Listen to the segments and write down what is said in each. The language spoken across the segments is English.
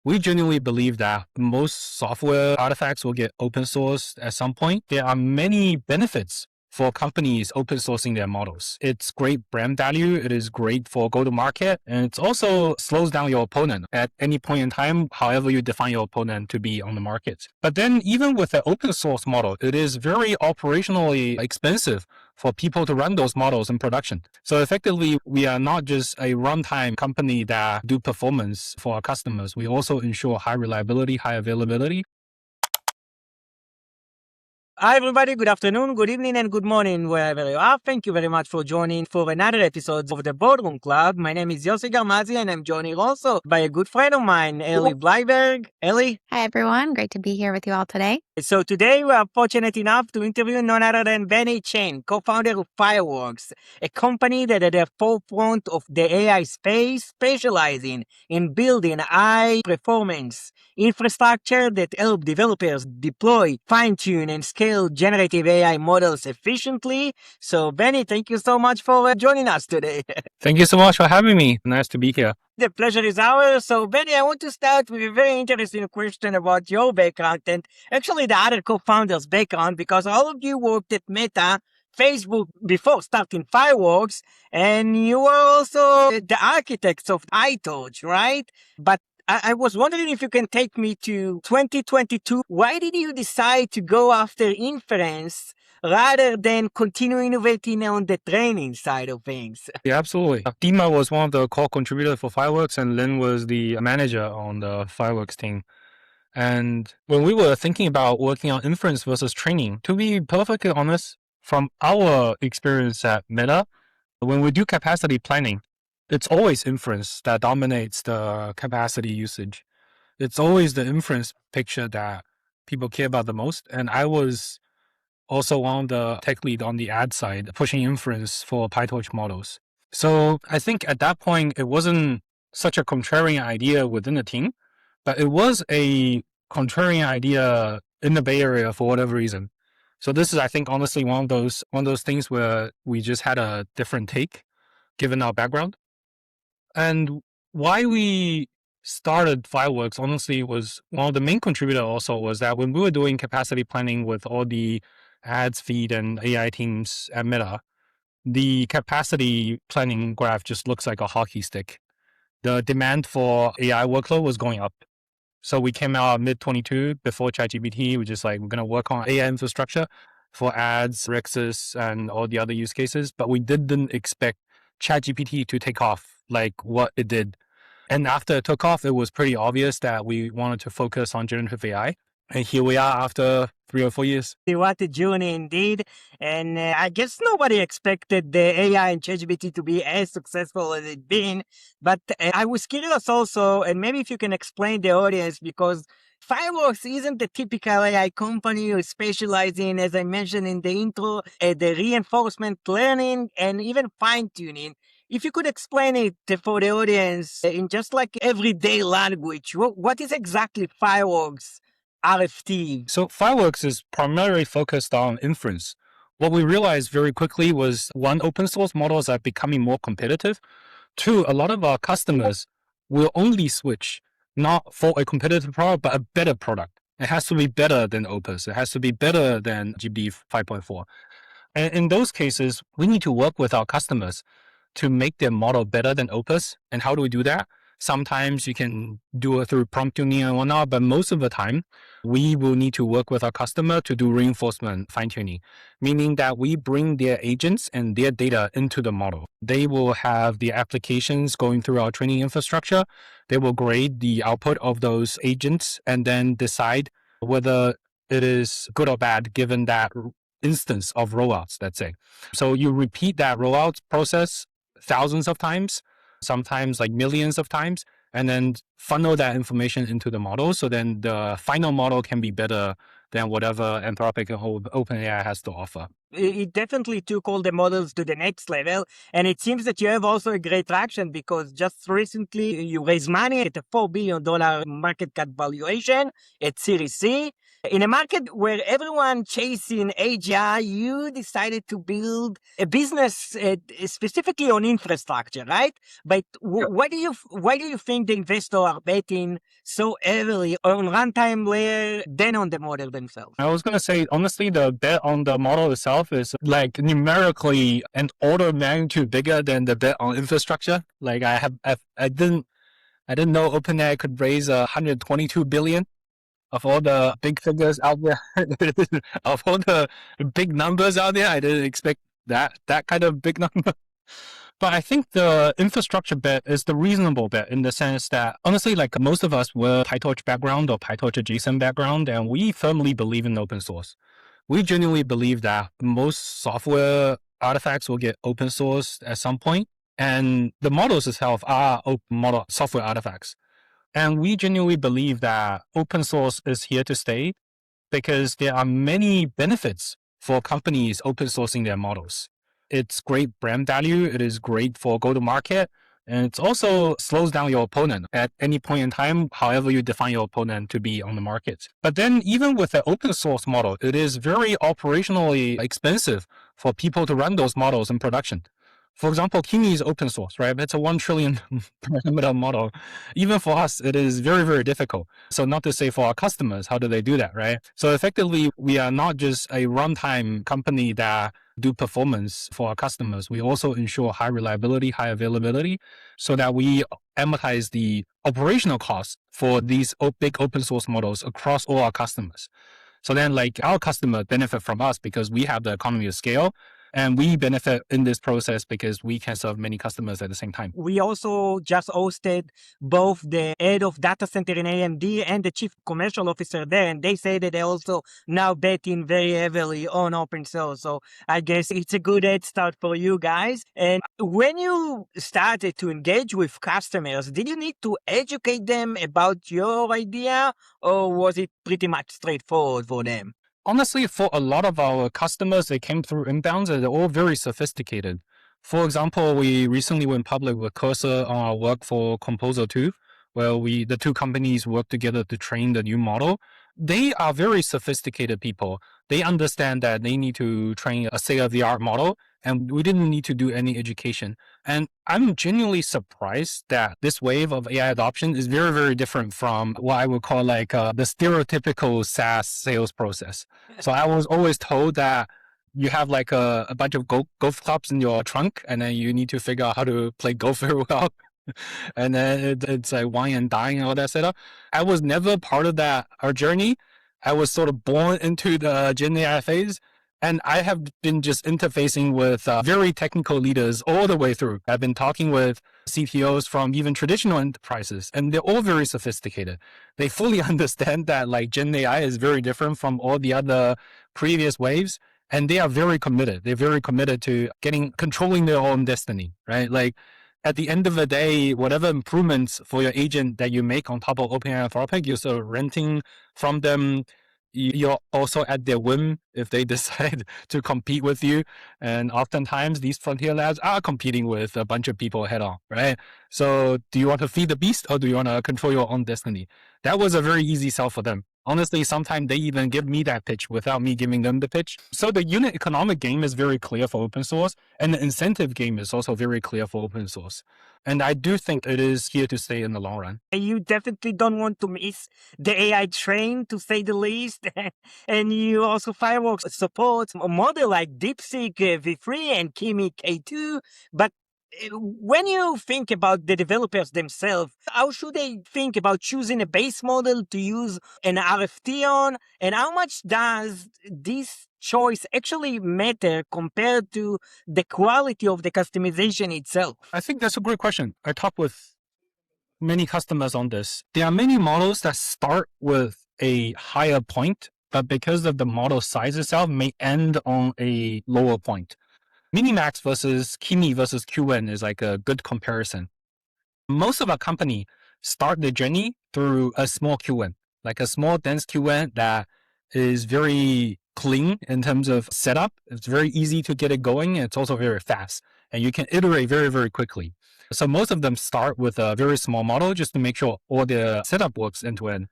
We genuinely believe that most software artifacts will get open sourced at some point. There are many benefits for companies open sourcing their models. It's great brand value. It is great for go to market. And it also slows down your opponent at any point in time, however you define your opponent to be on the market. But then even with an open source model, it is very operationally expensive for people to run those models in production. So effectively, we are not just a runtime company that do performance for our customers. We also ensure high reliability, high availability. Hi, everybody. Good afternoon, good evening, and good morning, wherever you are. Thank you very much for joining for another episode of the Boardroom Club. My name is Yossi Garmazi, and I'm joined also by a good friend of mine, Ellie Bleiberg. Ellie. Hi, everyone. Great to be here with you all today. So today we are fortunate enough to interview none other than Benny Chen, co-founder of FireFunction, a company that at the forefront of the AI space, specializing in building high-performance infrastructure that help developers deploy, fine-tune, and scale generative AI models efficiently. So Benny, thank you so much for joining us today. Thank you so much for having me. Nice to be here. The pleasure is ours. So, Benny, I want to start with a very interesting question about your background and actually the other co-founders' background, because all of you worked at Meta, Facebook before starting Fireworks, and you were also the architects of iTorch, right? But I was wondering if you can take me to 2022. Why did you decide to go after inference rather than continue innovating on the training side of things? Yeah, absolutely. Dima was one of the core contributors for Fireworks, and Lin was the manager on the Fireworks team. And when we were thinking about working on inference versus training, to be perfectly honest, from our experience at Meta, when we do capacity planning, it's always inference that dominates the capacity usage. It's always the inference picture that people care about the most. And I was also one of the tech lead on the ad side, pushing inference for PyTorch models. So I think at that point, it wasn't such a contrarian idea within the team, but it was a contrarian idea in the Bay Area for whatever reason. So this is, I think, honestly, one of those things where we just had a different take, given our background. And why we started Fireworks, honestly, was one of the main contributor also was that when we were doing capacity planning with all the ads feed and AI teams at Meta, the capacity planning graph just looks like a hockey stick. The demand for AI workload was going up. So we came out mid-22 before ChatGPT. We're just like, we're going to work on AI infrastructure for ads, Rexes, and all the other use cases. But we didn't expect ChatGPT to take off like what it did. And after it took off, it was pretty obvious that we wanted to focus on generative AI. And here we are after 3 or 4 years. What a journey indeed. And I guess nobody expected the AI and ChatGPT to be as successful as it's been. But I was curious also, and maybe if you can explain the audience, because Fireworks isn't the typical AI company who specializes in, as I mentioned in the intro, the reinforcement learning and even fine-tuning. If you could explain it for the audience in just like everyday language, what is exactly Fireworks RFT? So Fireworks is primarily focused on inference. What we realized very quickly was one, open source models are becoming more competitive. Two, a lot of our customers will only switch not for a competitive product, but a better product. It has to be better than Opus. It has to be better than GPT 5.4. And in those cases, we need to work with our customers to make their model better than Opus. And how do we do that? Sometimes you can do it through prompt tuning and whatnot, but most of the time, we will need to work with our customer to do reinforcement fine tuning, meaning that we bring their agents and their data into the model. They will have the applications going through our training infrastructure. They will grade the output of those agents and then decide whether it is good or bad given that instance of rollouts, let's say. So you repeat that rollout process thousands of times, sometimes like millions of times, and then funnel that information into the model. So then the final model can be better than whatever Anthropic or OpenAI has to offer. It definitely took all the models to the next level. And it seems that you have also a great traction because just recently you raised money at a $4 billion market cap valuation at Series C. In a market where everyone chasing AGI, you decided to build a business specifically on infrastructure, right? But why do you think the investors are betting so heavily on runtime layer than on the model themselves? I was going to say, honestly, the bet on the model itself is like numerically an order of magnitude bigger than the bet on infrastructure. Like I didn't know OpenAI could raise 122 billion of all the big figures out there, of all the big numbers out there. I didn't expect that kind of big number. But I think the infrastructure bet is the reasonable bet in the sense that, honestly, like most of us were PyTorch background or PyTorch adjacent background, and we firmly believe in open source. We genuinely believe that most software artifacts will get open sourced at some point, and the models itself are open model software artifacts. And we genuinely believe that open source is here to stay because there are many benefits for companies open sourcing their models. It's great brand value. It is great for go to market. And it also slows down your opponent at any point in time, however you define your opponent to be on the market. But then even with the open source model, it is very operationally expensive for people to run those models in production. For example, Kimi is open source, right? It's a 1 trillion parameter model. Even for us, it is very, very difficult. So not to say for our customers, how do they do that, right? So effectively, we are not just a runtime company that do performance for our customers. We also ensure high reliability, high availability, so that we amortize the operational costs for these big open source models across all our customers. So then like our customer benefit from us because we have the economy of scale. And we benefit in this process because we can serve many customers at the same time. We also just hosted both the head of data center in AMD and the chief commercial officer there. And they say that they also now betting very heavily on open source. So I guess it's a good head start for you guys. And when you started to engage with customers, did you need to educate them about your idea or was it pretty much straightforward for them? Honestly, for a lot of our customers, they came through inbounds and they're all very sophisticated. For example, we recently went public with Cursor on our work for Composer 2, where the two companies work together to train the new model. They are very sophisticated people. They understand that they need to train a state-of-the-art model, and we didn't need to do any education. And I'm genuinely surprised that this wave of AI adoption is very, very different from what I would call like the stereotypical SaaS sales process. So I was always told that you have like a bunch of golf clubs in your trunk, and then you need to figure out how to play golf very well. And then it's like wine and dine and all that setup. I was never part of that our journey. I was sort of born into the Gen AI phase. And I have been just interfacing with very technical leaders all the way through. I've been talking with CTOs from even traditional enterprises, and they're all very sophisticated. They fully understand that like Gen AI is very different from all the other previous waves, and they are very committed. They're very committed to controlling their own destiny, right? Like at the end of the day, whatever improvements for your agent that you make on top of OpenAI Anthropic, you're sort of renting from them. You're also at their whim if they decide to compete with you. And oftentimes these frontier labs are competing with a bunch of people head on, right? So do you want to feed the beast or do you want to control your own destiny? That was a very easy sell for them. Honestly, sometimes they even give me that pitch without me giving them the pitch. So the unit economic game is very clear for open source, and the incentive game is also very clear for open source. And I do think it is here to stay in the long run. You definitely don't want to miss the AI train, to say the least. And you also Fireworks supports a model like DeepSeek V3 and Kimi K2. But when you think about the developers themselves, how should they think about choosing a base model to use an RFT on? And how much does this choice actually matter compared to the quality of the customization itself? I think that's a great question. I talk with many customers on this. There are many models that start with a higher point, but because of the model size itself may end on a lower point. Minimax versus Kimi versus QN is like a good comparison. Most of our company start the journey through a small QN, like a small dense QN that is very clean in terms of setup. It's very easy to get it going. And it's also very fast and you can iterate very, very quickly. So most of them start with a very small model just to make sure all the setup works end to end.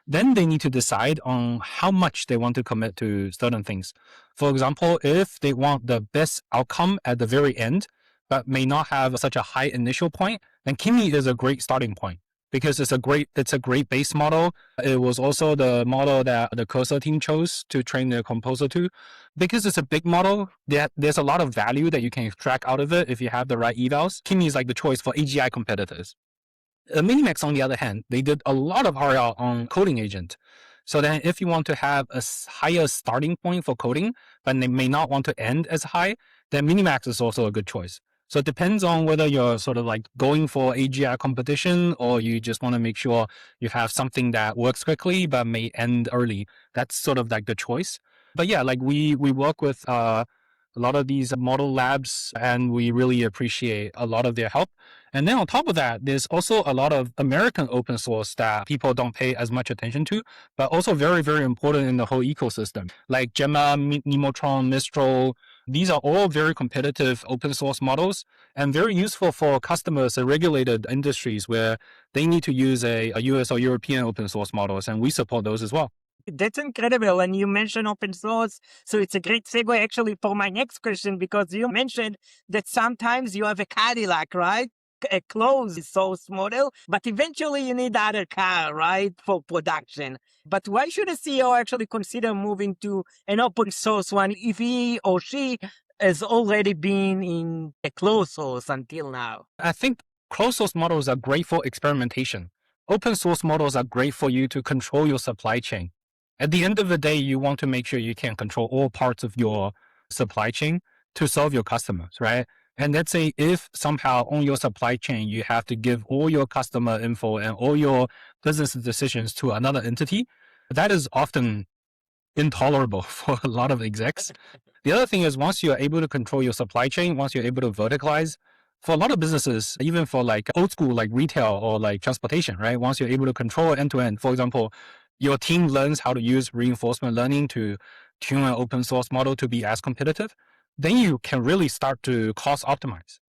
Then they need to decide on how much they want to commit to certain things. For example, if they want the best outcome at the very end, but may not have such a high initial point, then Kimi is a great starting point because it's a great base model. It was also the model that the Cursor team chose to train the composer to. Because it's a big model, there's a lot of value that you can extract out of it if you have the right evals. Kimi is like the choice for AGI competitors. Minimax, on the other hand, they did a lot of RL on coding agent. So then if you want to have a higher starting point for coding, but they may not want to end as high, then Minimax is also a good choice. So it depends on whether you're sort of like going for AGI competition or you just want to make sure you have something that works quickly but may end early. That's sort of like the choice. But yeah, like we work with a lot of these model labs and we really appreciate a lot of their help. And then on top of that, there's also a lot of American open source that people don't pay as much attention to, but also very, very important in the whole ecosystem. Like Gemma, Nemotron, Mistral, these are all very competitive open source models and very useful for customers in regulated industries where they need to use a US or European open source models, and we support those as well. That's incredible. And you mentioned open source. So it's a great segue actually for my next question, because you mentioned that sometimes you have a Cadillac, right? A closed source model, but eventually you need the other car, right? For production. But why should a CEO actually consider moving to an open source one if he or she has already been in a closed source until now? I think closed source models are great for experimentation. Open source models are great for you to control your supply chain. At the end of the day, you want to make sure you can control all parts of your supply chain to serve your customers, right? And let's say if somehow on your supply chain, you have to give all your customer info and all your business decisions to another entity, that is often intolerable for a lot of execs. The other thing is once you're able to control your supply chain, once you're able to verticalize, for a lot of businesses, even for like old school, like retail or like transportation, right? Once you're able to control end to end, for example, your team learns how to use reinforcement learning to tune an open source model to be as competitive, then you can really start to cost optimize.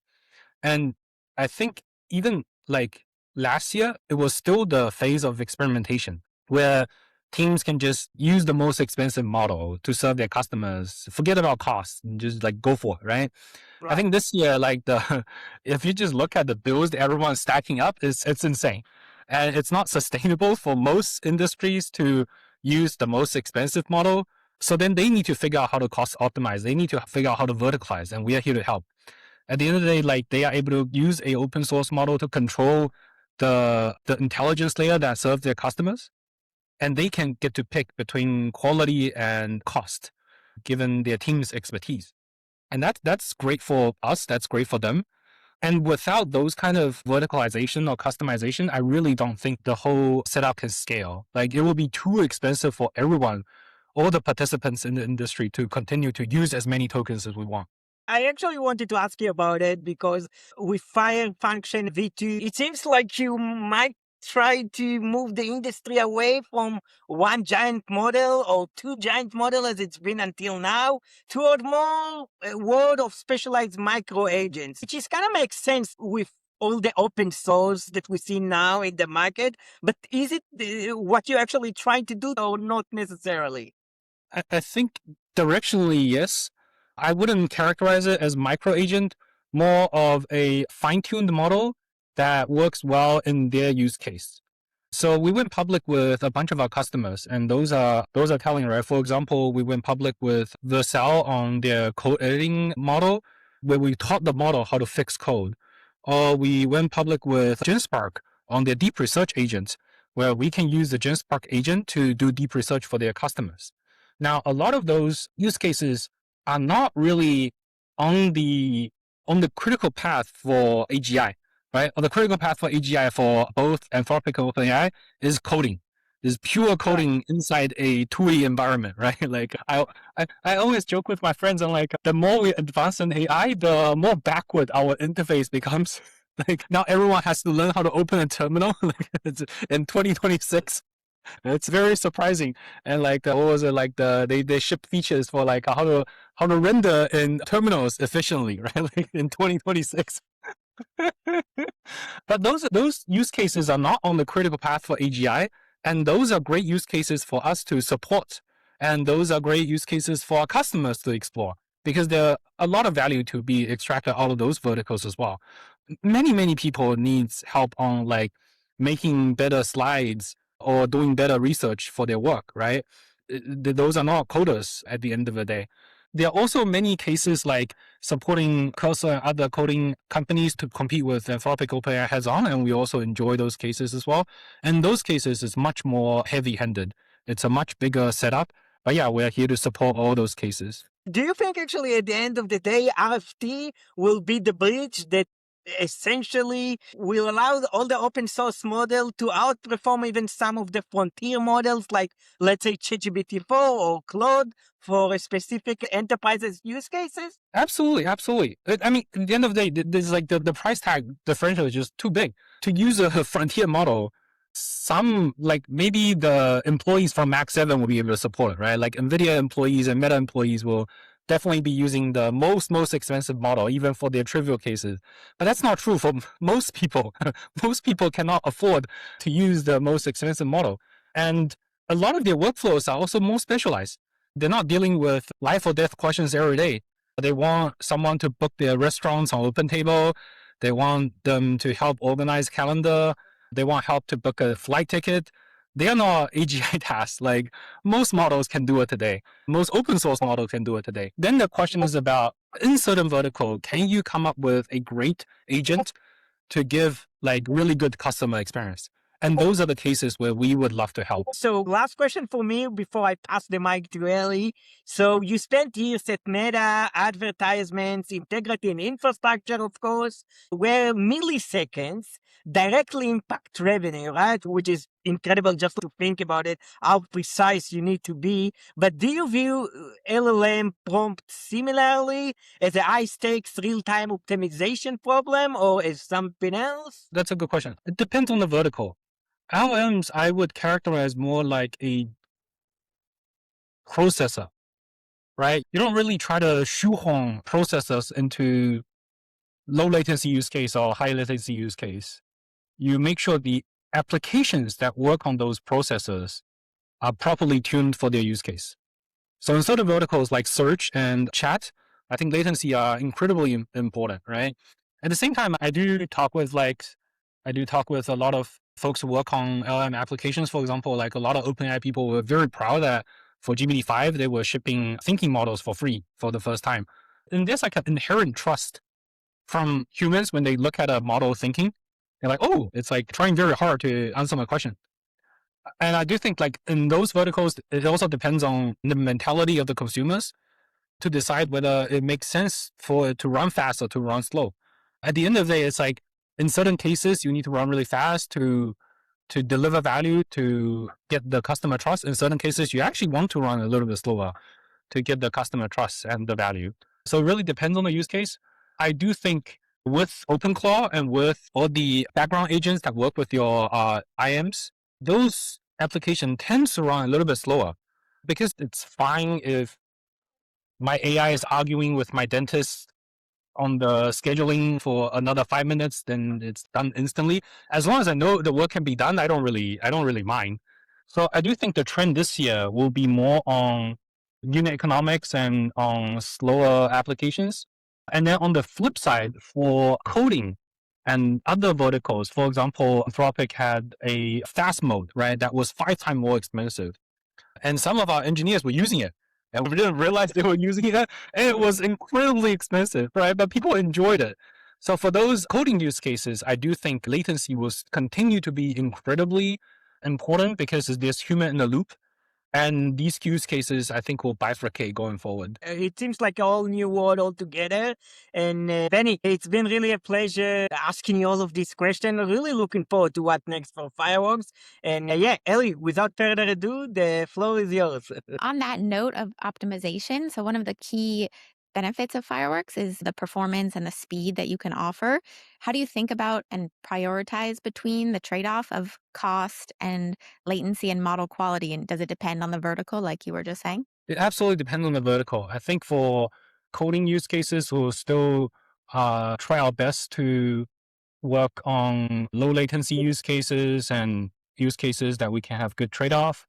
And I think even like last year, it was still the phase of experimentation where teams can just use the most expensive model to serve their customers, forget about costs, and just like go for it, right? I think this year, like if you just look at the bills that everyone's stacking up, it's insane. And it's not sustainable for most industries to use the most expensive model. So then they need to figure out how to cost optimize. They need to figure out how to verticalize, and we are here to help. At the end of the day, like they are able to use a open source model to control the intelligence layer that serves their customers, and they can get to pick between quality and cost, given their team's expertise. And that's great for us. That's great for them. And without those kind of verticalization or customization, I really don't think the whole setup can scale. Like it will be too expensive for everyone, all the participants in the industry, to continue to use as many tokens as we want. I actually wanted to ask you about it because with FireFunction V2, it seems like you might try to move the industry away from one giant model or two giant models as it's been until now toward more a world of specialized micro agents, which is kind of makes sense with all the open source that we see now in the market. But is it what you're actually trying to do or not necessarily? I think directionally, yes. I wouldn't characterize it as micro agent, more of a fine-tuned model that works well in their use case. So we went public with a bunch of our customers, and those are telling, right? For example, we went public with Vercel on their code editing model, where we taught the model how to fix code. Or we went public with GenSpark on their deep research agents, where we can use the GenSpark agent to do deep research for their customers. Now, a lot of those use cases are not really on the critical path for AGI, right? Or the critical path for AGI for both Anthropic and OpenAI is coding. Is pure coding inside a TUI environment, right? Like I always joke with my friends, and like the more we advance in AI, the more backward our interface becomes. Like now everyone has to learn how to open a terminal like it's in 2026. It's very surprising. And like what was it, like they ship features for like how to render in terminals efficiently, right? Like in 2026. But those use cases are not on the critical path for AGI, And those are great use cases for us to support. And those are great use cases for our customers to explore because there are a lot of value to be extracted out of those verticals as well. Many people needs help on like making better slides or doing better research for their work, right? Those are not coders at the end of the day. There are also many cases like supporting Cursor and other coding companies to compete with Anthropic OpenAI heads on, and we also enjoy those cases as well. And those cases is much more heavy-handed. It's a much bigger setup. But yeah, we're here to support all those cases. Do you think actually at the end of the day, RFT will be the bridge that essentially will allow all the open source model to outperform even some of the frontier models, like let's say ChatGPT 4 or Claude for a specific enterprises use cases? Absolutely. I mean, at the end of the day, there's like the price tag differential is just too big. To use a frontier model, some like maybe the employees from Mac 7 will be able to support it, right? Like NVIDIA employees and Meta employees will definitely be using the most expensive model, even for their trivial cases. But that's not true for most people. Most people cannot afford to use the most expensive model. And a lot of their workflows are also more specialized. They're not dealing with life or death questions every day. They want someone to book their restaurants on OpenTable. They want them to help organize calendar. They want help to book a flight ticket. They are not AGI tasks. Like most models can do it today. Most open source models can do it today. Then the question is about in certain vertical, can you come up with a great agent to give like really good customer experience? And those are the cases where we would love to help. So last question for me before I pass the mic to Ellie. So you spent years at Meta, advertisements, integrity and infrastructure, of course, where milliseconds directly impact revenue, right? Which is incredible just to think about it, how precise you need to be. But do you view LLM prompt similarly as a high stakes real-time optimization problem or as something else? That's a good question. It depends on the vertical. LLMs, I would characterize more like a processor, right? You don't really try to shoehorn processors into low latency use case or high latency use case. You make sure the applications that work on those processors are properly tuned for their use case. So in certain verticals like search and chat, I think latency are incredibly important, right? At the same time, I do talk with a lot of folks who work on LM applications. For example, like a lot of OpenAI people were very proud that for GPT-5, they were shipping thinking models for free for the first time. And there's like an inherent trust from humans when they look at a model thinking. They're like, oh, it's like trying very hard to answer my question. And I do think like in those verticals, it also depends on the mentality of the consumers to decide whether it makes sense for it to run fast or to run slow. At the end of the day, it's like in certain cases, you need to run really fast to deliver value to get the customer trust. In certain cases, you actually want to run a little bit slower to get the customer trust and the value. So it really depends on the use case. I do think with OpenClaw and with all the background agents that work with your IMs, those application tends to run a little bit slower because it's fine if my AI is arguing with my dentist on the scheduling for another 5 minutes, then it's done instantly. As long as I know the work can be done, I don't really mind. So I do think the trend this year will be more on unit economics and on slower applications. And then on the flip side, for coding and other verticals, for example, Anthropic had a fast mode, right? That was 5 times more expensive. And some of our engineers were using it. And we didn't realize they were using it. And it was incredibly expensive, right? But people enjoyed it. So for those coding use cases, I do think latency will continue to be incredibly important because there's human in the loop. And these use cases, I think, will bifurcate going forward. It seems like a whole new world altogether. And Benny, it's been really a pleasure asking you all of these questions. Really looking forward to what next for Fireworks. And yeah, Ellie, without further ado, the floor is yours. On that note of optimization, so one of the key benefits of Fireworks is the performance and the speed that you can offer. How do you think about and prioritize between the trade-off of cost and latency and model quality? And does it depend on the vertical, like you were just saying? It absolutely depends on the vertical. I think for coding use cases, we'll still try our best to work on low latency use cases and use cases that we can have good trade-off.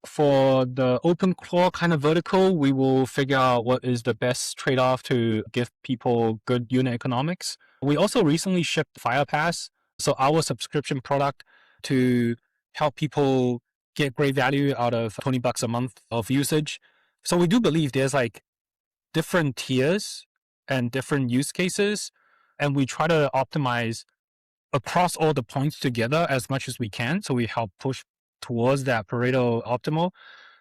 For the open core kind of vertical, we will figure out what is the best trade-off to give people good unit economics. We also recently shipped FirePass, so our subscription product to help people get great value out of $20 a month of usage. So we do believe there's like different tiers and different use cases, and we try to optimize across all the points together as much as we can. So we help push towards that Pareto optimal.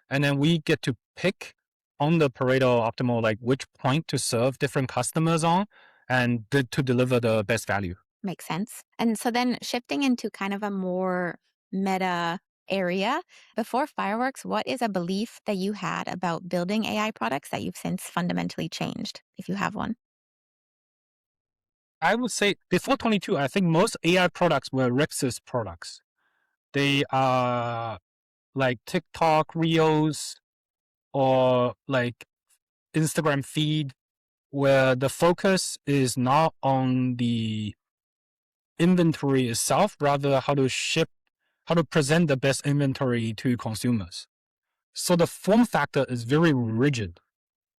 And then we get to pick on the Pareto optimal, like which point to serve different customers on and to deliver the best value. Makes sense. And so then shifting into kind of a more meta area, before Fireworks, what is a belief that you had about building AI products that you've since fundamentally changed, if you have one? I would say before 22, I think most AI products were Rex's products. They are like TikTok Reels or like Instagram feed, where the focus is not on the inventory itself, rather how to present the best inventory to consumers. So the form factor is very rigid.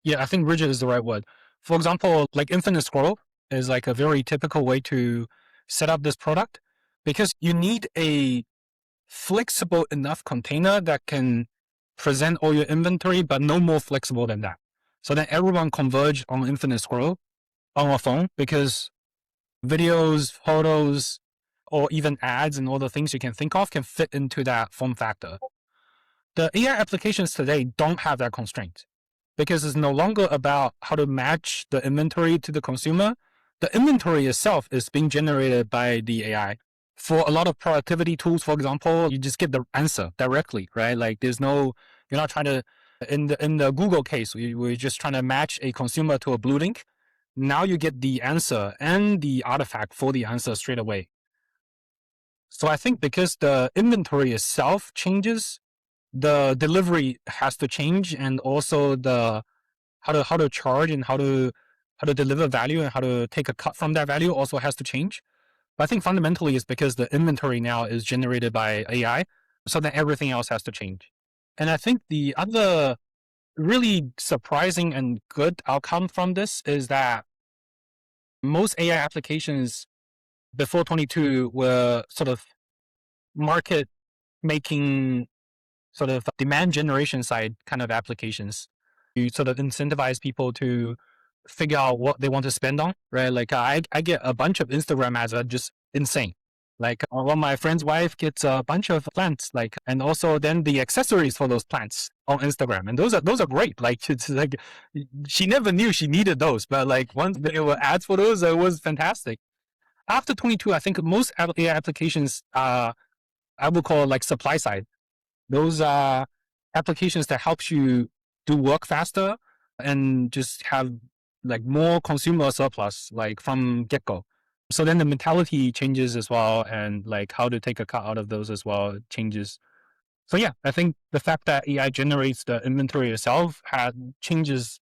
Yeah, I think rigid is the right word. For example, like infinite scroll is like a very typical way to set up this product, because you need a flexible enough container that can present all your inventory, but no more flexible than that. So then everyone converge on infinite scroll on a phone, because videos, photos, or even ads and all the things you can think of can fit into that form factor. The AI applications today don't have that constraint, because it's no longer about how to match the inventory to the consumer. The inventory itself is being generated by the AI. For a lot of productivity tools, for example, you just get the answer directly, right? Like you're not trying to, in the Google case, we're just trying to match a consumer to a blue link. Now you get the answer and the artifact for the answer straight away. So I think because the inventory itself changes, the delivery has to change, and also the how to charge and how to deliver value and how to take a cut from that value also has to change. But I think fundamentally it's because the inventory now is generated by AI, so then everything else has to change. And I think the other really surprising and good outcome from this is that most AI applications before 22 were sort of market making, sort of demand generation side kind of applications. You sort of incentivize people to figure out what they want to spend on, right? Like I get a bunch of Instagram ads that are just insane. Like one of my friend's wife gets a bunch of plants, like, and also then the accessories for those plants on Instagram. And those are great. Like it's like, she never knew she needed those, but like once there were ads for those, it was fantastic. After 22, I think most AI applications, I would call like supply side. Those are applications that helps you do work faster and just have like more consumer surplus, like from get-go. So then the mentality changes as well, and like how to take a cut out of those as well changes. So yeah, I think the fact that AI generates the inventory itself changes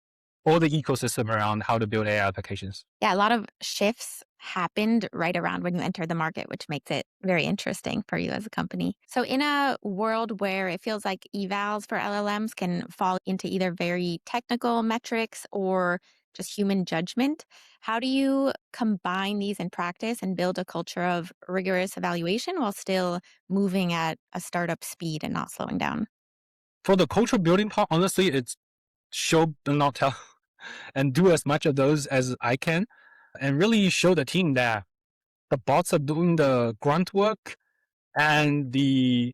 all the ecosystem around how to build AI applications. Yeah, a lot of shifts happened right around when you entered the market, which makes it very interesting for you as a company. So, in a world where it feels like evals for LLMs can fall into either very technical metrics or just human judgment, how do you combine these in practice and build a culture of rigorous evaluation while still moving at a startup speed and not slowing down? For the cultural building part, honestly, it's show and not tell, and do as much of those as I can, and really show the team that the bots are doing the grunt work, and the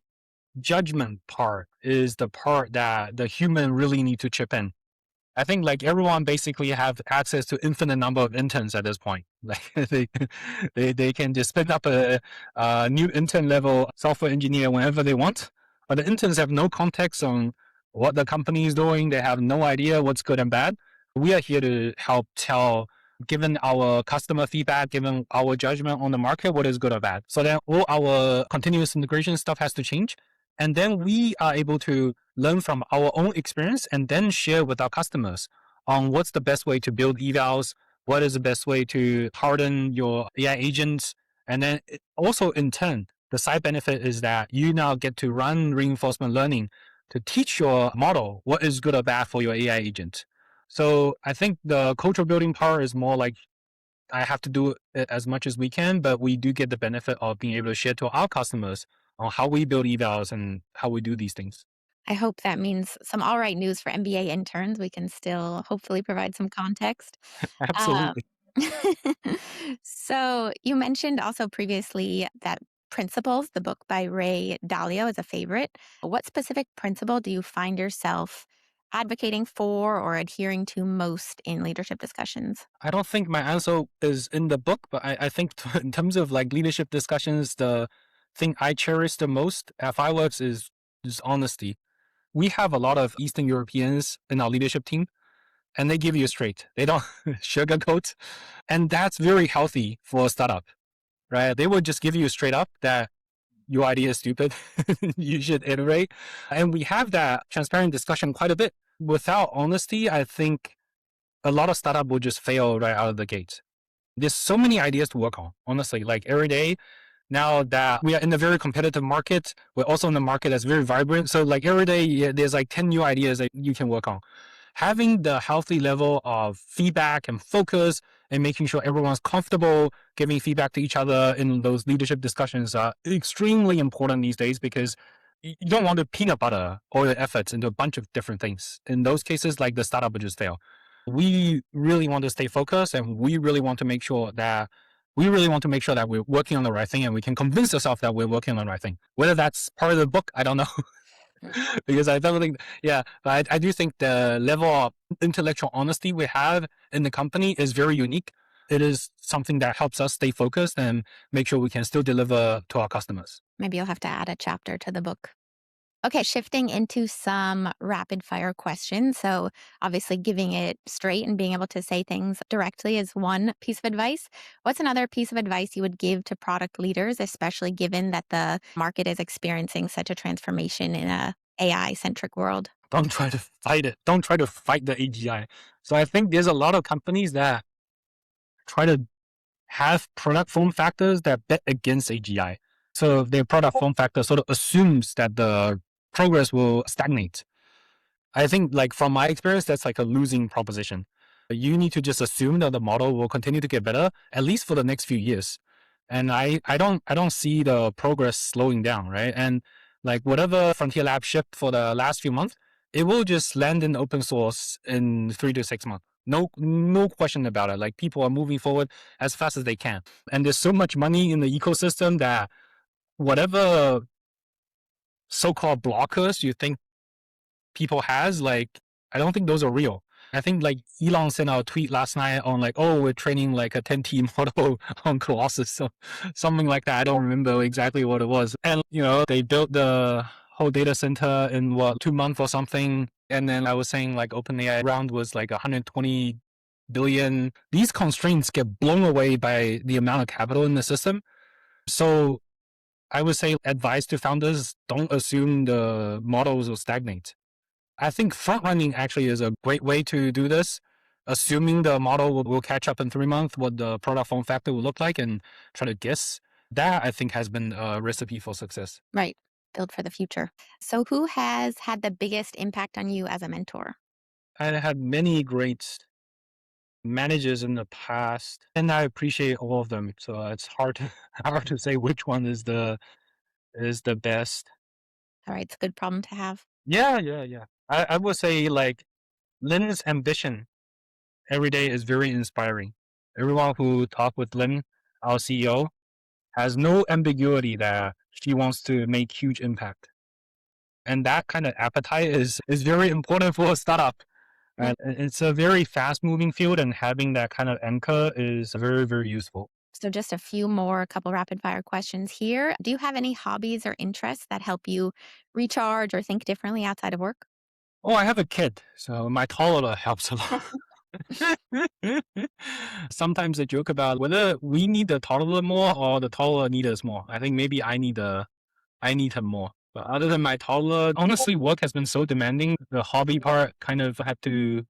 judgment part is the part that the human really need to chip in. I think like everyone basically have access to infinite number of interns at this point. Like they can just spin up a new intern level software engineer whenever they want. But the interns have no context on what the company is doing. They have no idea what's good and bad. We are here to help tell, given our customer feedback, given our judgment on the market, what is good or bad. So then all our continuous integration stuff has to change. And then we are able to learn from our own experience and then share with our customers on what's the best way to build evals, what is the best way to harden your AI agents. And then also in turn, The side benefit is that you now get to run reinforcement learning to teach your model what is good or bad for your AI agent. So I think the culture building part is more like I have to do it as much as we can, but we do get the benefit of being able to share to our customers on how we build evals and how we do these things. I hope that means some all right news for MBA interns. We can still hopefully provide some context. Uh, Absolutely. so you mentioned also previously that Principles, the book by Ray Dalio, is a favorite. What specific principle do you find yourself advocating for or adhering to most in leadership discussions? I don't think my answer is in the book, but I think in terms of like leadership discussions, the thing I cherish the most at Fireworks is honesty. We have a lot of Eastern Europeans in our leadership team, and they give you straight. They don't sugarcoat. And that's very healthy for a startup, right? They would just give you straight up that your idea is stupid. You should iterate. And we have that transparent discussion quite a bit. Without honesty, I think a lot of startup will just fail right out of the gate. There's so many ideas to work on, honestly, like every day. Now that we are in a very competitive market, we're also in a market that's very vibrant. So like every day, there's like 10 new ideas that you can work on. Having the healthy level of feedback and focus and making sure everyone's comfortable giving feedback to each other in those leadership discussions are extremely important these days because you don't want to peanut butter all your efforts into a bunch of different things. In those cases, like the startup would just fail. We really want to stay focused and we really want to make sure that we're working on the right thing and we can convince ourselves that we're working on the right thing. Whether that's part of the book, I don't know. Because I don't think, yeah, but I do think the level of intellectual honesty we have in the company is very unique. It is something that helps us stay focused and make sure we can still deliver to our customers. Maybe you'll have to add a chapter to the book. Okay, shifting into some rapid fire questions. So, obviously, giving it straight and being able to say things directly is one piece of advice. What's another piece of advice you would give to product leaders, especially given that the market is experiencing such a transformation in a AI centric world? Don't try to fight it. Don't try to fight the AGI. So I think there's a lot of companies that try to have product form factors that bet against AGI. So their product form factor sort of assumes that the progress will stagnate. I think like from my experience, that's like a losing proposition. You need to just assume that the model will continue to get better, at least for the next few years. And I don't see the progress slowing down, right? And like whatever Frontier Lab shipped for the last few months, it will just land in open source in 3 to 6 months. No question about it. Like people are moving forward as fast as they can. And there's so much money in the ecosystem that whatever so-called blockers you think people has, like, I don't think those are real. I think like Elon sent out a tweet last night on like, oh, we're training like a 10T model on Colossus. So something like that. I don't remember exactly what it was. And, they built the whole data center in 2 months or something. And then I was saying like OpenAI round was like 120 billion. These constraints get blown away by the amount of capital in the system. So I would say advice to founders, don't assume the models will stagnate. I think front running actually is a great way to do this. Assuming the model will catch up in 3 months, what the product form factor will look like, and try to guess. That I think has been a recipe for success. Right. Build for the future. So, who has had the biggest impact on you as a mentor? I had many great managers in the past, and I appreciate all of them. So it's hard to say which one is the best. All right, it's a good problem to have. Yeah, yeah, yeah. I would say like Lynn's ambition every day is very inspiring. Everyone who talked with Lynn, our CEO, has no ambiguity that she wants to make huge impact. And that kind of appetite is very important for a startup. Mm. And it's a very fast moving field, and having that kind of anchor is very, very useful. So, just a few more, couple rapid fire questions here. Do you have any hobbies or interests that help you recharge or think differently outside of work? Oh, I have a kid, so my toddler helps a lot. Sometimes I joke about whether we need the toddler more or the toddler need us more. I think maybe I need him more. But other than my toddler, honestly, work has been so demanding. The hobby part kind of had to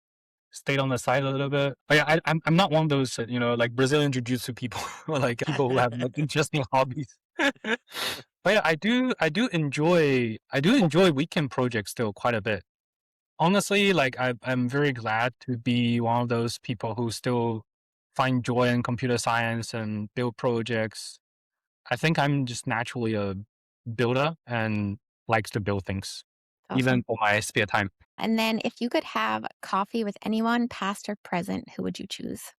stay on the side a little bit. But yeah, I'm not one of those, like Brazilian jiu-jitsu people or like people who have like interesting hobbies. But yeah, I do enjoy weekend projects still quite a bit. Honestly, like I'm very glad to be one of those people who still find joy in computer science and build projects. I think I'm just naturally a builder and likes to build things, even Awesome. for my spare time. And then if you could have coffee with anyone, past or present, who would you choose?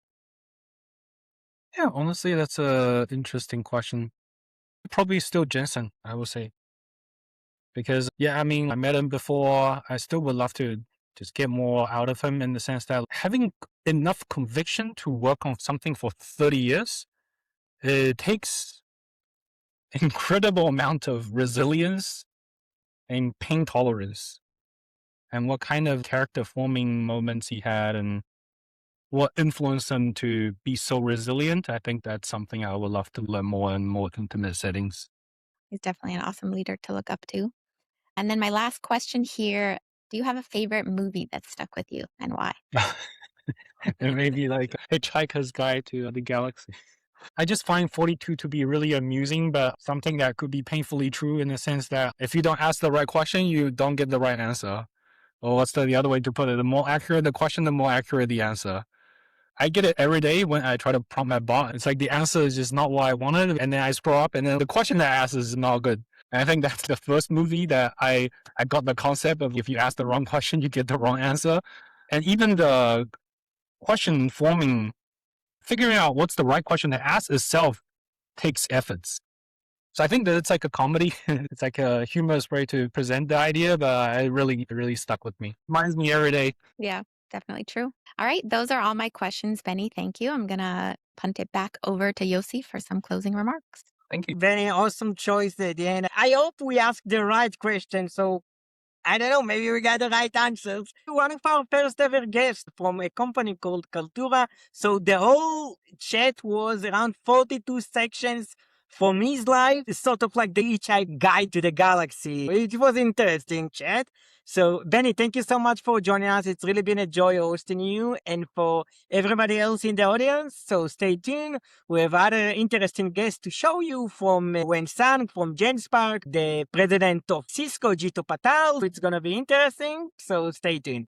Yeah, honestly, that's a interesting question. Probably still Jensen, I would say. Because yeah, I mean, I met him before. I still would love to just get more out of him in the sense that having enough conviction to work on something for 30 years, it takes incredible amount of resilience and pain tolerance. And what kind of character forming moments he had and what influenced him to be so resilient, I think that's something I would love to learn more in more intimate settings. He's definitely an awesome leader to look up to. And then my last question here, do you have a favorite movie that stuck with you and why? And maybe like Hitchhiker's Guide to the Galaxy. I just find 42 to be really amusing, but something that could be painfully true in the sense that if you don't ask the right question, you don't get the right answer. Or what's the other way to put it? The more accurate the question, the more accurate the answer. I get it every day when I try to prompt my bot. It's like the answer is just not what I wanted. And then I scroll up and then the question that I asked is not good. And I think that's the first movie that I got the concept of if you ask the wrong question, you get the wrong answer. And even the question forming, figuring out what's the right question to ask itself takes efforts. So I think that it's like a comedy. It's like a humorous way to present the idea, but it really stuck with me. Reminds me every day. Yeah, definitely true. All right, those are all my questions, Benny. Thank you. I'm going to punt it back over to Yossi for some closing remarks. Thank you. Very awesome choice at the end. I hope we asked the right question. So I don't know, maybe we got the right answers. One of our first ever guests from a company called Kaltura. So the whole chat was around 42 sections from his life, sort of like the Hitchhiker's Guide to the Galaxy. It was interesting chat. So Benny, thank you so much for joining us. It's really been a joy hosting you and for everybody else in the audience. So stay tuned. We have other interesting guests to show you from Wen Sang, from GenSpark, the president of Cisco, Jito Patel. It's going to be interesting. So stay tuned.